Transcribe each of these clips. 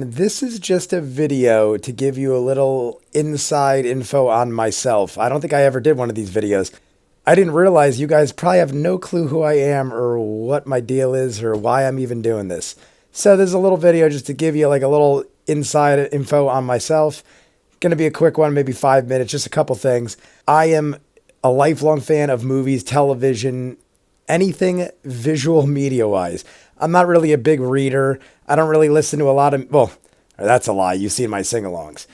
This is just a video to give you a little inside info on myself. I don't think I ever did one of these videos. I didn't realize you guys probably have no clue who I am or what my deal is or why I'm even doing this. So there's a little video just to give you like a little inside info on myself. Gonna be a quick one, maybe 5 minutes, just a couple things. I am a lifelong fan of movies, television, anything visual media wise. I'm not really a big reader. I don't really listen to a lot of, well, that's a lie. You've seen my sing-alongs.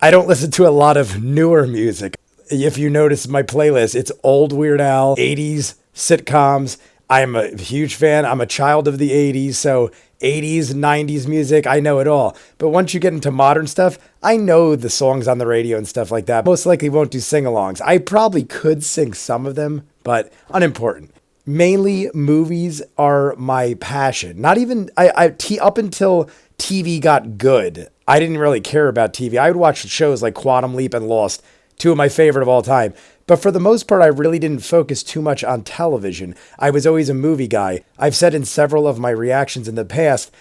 I don't listen to a lot of newer music. If you notice my playlist, it's old Weird Al, 80s sitcoms. I'm a huge fan. I'm a child of the 80s, so 80s, 90s music, I know it all. But once you get into modern stuff, I know the songs on the radio and stuff like that. Most likely won't do sing-alongs. I probably could sing some of them, but unimportant. Mainly movies are my passion. Not even, up until TV got good, I didn't really care about TV. I would watch shows like Quantum Leap and Lost, two of my favorite of all time. But for the most part, I really didn't focus too much on television. I was always a movie guy. I've said in several of my reactions in the past,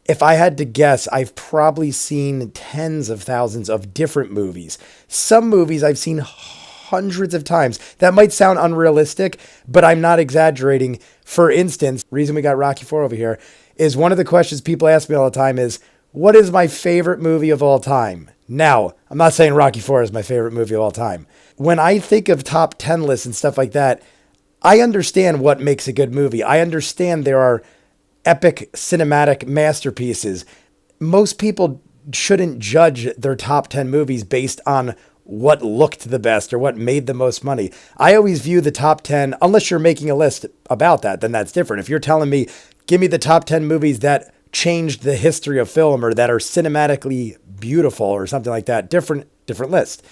if I had to guess, I've probably seen tens of thousands of different movies. Some movies I've seen hundreds of times. That might sound unrealistic, but I'm not exaggerating. For instance, reason we got Rocky 4 over here is one of the questions people ask me all the time is, what is my favorite movie of all time? Now, I'm not saying Rocky 4 is my favorite movie of all time. When I think of top 10 lists and stuff like that, I understand what makes a good movie. I understand there are epic cinematic masterpieces. Most people shouldn't judge their top 10 movies based on what looked the best or what made the most money. I always view the top 10, unless you're making a list about that, then that's different. If you're telling me, give me the top 10 movies that changed the history of film or that are cinematically beautiful or something like that, different list.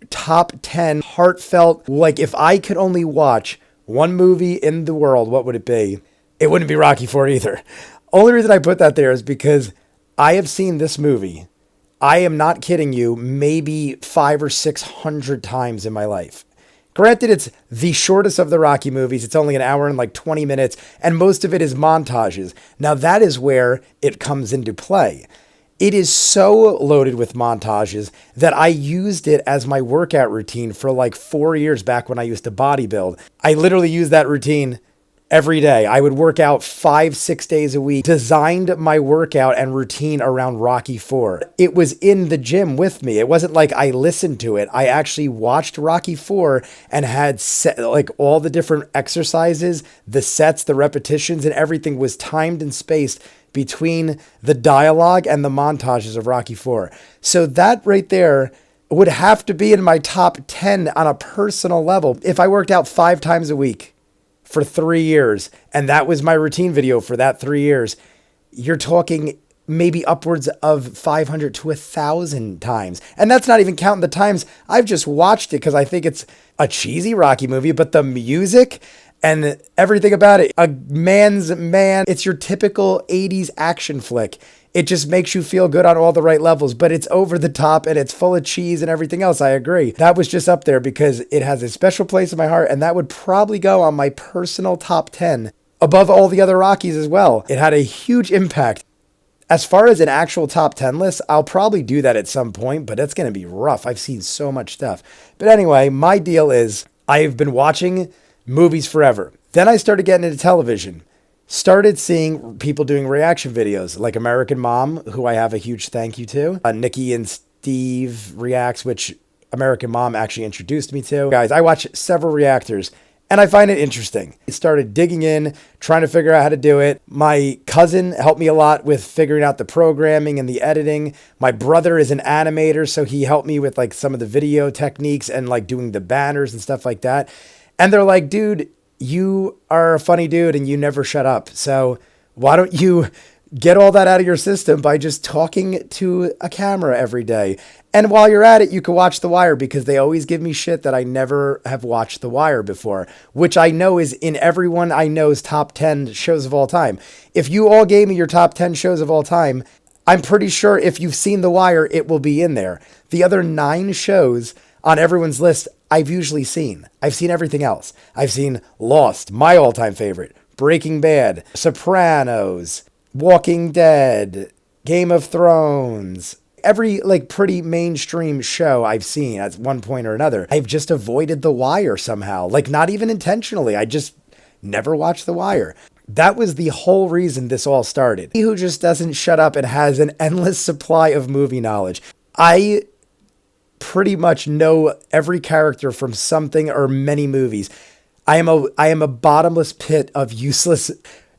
Top 10 heartfelt, like if I could only watch one movie in the world, what would it be? It wouldn't be Rocky 4 either. Only reason I put that there is because I have seen this movie, I am not kidding you, maybe 500 or 600 times in my life. Granted, it's the shortest of the Rocky movies. It's only an hour and like 20 minutes, and most of it is montages. Now that is where it comes into play. It is so loaded with montages that I used it as my workout routine for like 4 years back when I used to bodybuild. I literally used that routine every day. I would work out 5-6 days a week, designed my workout and routine around Rocky 4. It was in the gym with me. It wasn't like I listened to it. I actually watched Rocky 4 and had set, like all the different exercises, the sets, the repetitions, and everything was timed and spaced between the dialogue and the montages of Rocky 4. So that right there would have to be in my top 10 on a personal level. If I worked out 5 times a week for 3 years, and that was my routine video for that 3 years, you're talking maybe upwards of 500 to 1,000 times. And that's not even counting the times I've just watched it because I think it's a cheesy Rocky movie, but the music and everything about it, a man's man, it's your typical 80s action flick. It just makes you feel good on all the right levels, but it's over the top and it's full of cheese and everything else. I agree. That was just up there because it has a special place in my heart, and that would probably go on my personal top 10 above all the other Rockies as well. It had a huge impact. As far as an actual top 10 list, I'll probably do that at some point, but it's going to be rough. I've seen so much stuff. But anyway, my deal is I've been watching movies forever. Then I started getting into television. Started seeing people doing reaction videos like American Mom, who I have a huge thank you to. Nikki and Steve Reacts, which American Mom actually introduced me to. Guys, I watch several reactors and I find it interesting. I started digging in, trying to figure out how to do it. My cousin helped me a lot with figuring out the programming and the editing. My brother is an animator, so he helped me with like some of the video techniques and like doing the banners and stuff like that. And they're like, dude, you are a funny dude and you never shut up. So why don't you get all that out of your system by just talking to a camera every day? And while you're at it, you can watch The Wire because they always give me shit that I never have watched The Wire before, which I know is in everyone I know's top 10 shows of all time. If you all gave me your top 10 shows of all time, I'm pretty sure if you've seen The Wire, it will be in there. The other 9 shows on everyone's list, I've usually seen. I've seen everything else. I've seen Lost, my all-time favorite, Breaking Bad, Sopranos, Walking Dead, Game of Thrones. Every like pretty mainstream show I've seen at one point or another, I've just avoided The Wire somehow. Like not even intentionally. I just never watched The Wire. That was the whole reason this all started. He who just doesn't shut up and has an endless supply of movie knowledge. I pretty much know every character from something or many movies. I am a bottomless pit of useless.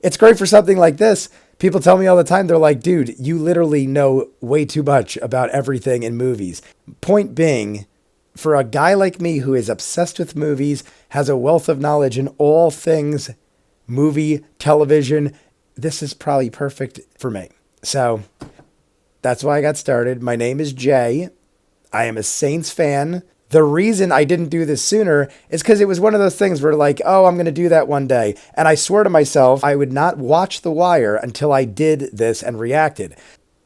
It's great for something like this. People tell me all the time, they're like, dude, you literally know way too much about everything in movies. Point being, for a guy like me who is obsessed with movies, has a wealth of knowledge in all things movie, television, this is probably perfect for me. So that's why I got started. My name is Jay. I am a Saints fan. The reason I didn't do this sooner is because it was one of those things where like, oh, I'm going to do that one day. And I swear to myself, I would not watch The Wire until I did this and reacted.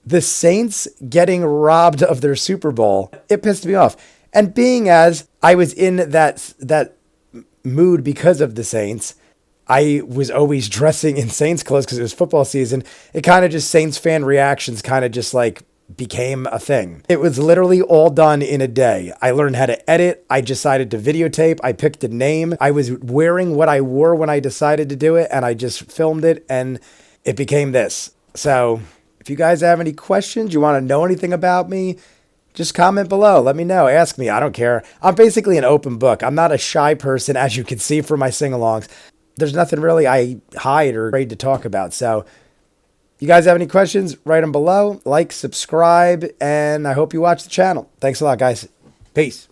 The Saints getting robbed of their Super Bowl, it pissed me off. And being as I was in that mood because of the Saints, I was always dressing in Saints clothes because it was football season. It kind of just Saints fan reactions kind of just like became a thing. It was literally all done in a day. I learned how to edit. I decided to videotape. I picked a name. I was wearing what I wore when I decided to do it, and I just filmed it, and it became this. So if you guys have any questions, you want to know anything about me, just comment below. Let me know. Ask me. I don't care. I'm basically an open book. I'm not a shy person, as you can see from my sing-alongs. There's nothing really I hide or afraid to talk about. So you guys have any questions, write them below. Like, subscribe, and I hope you watch the channel. Thanks a lot, guys. Peace.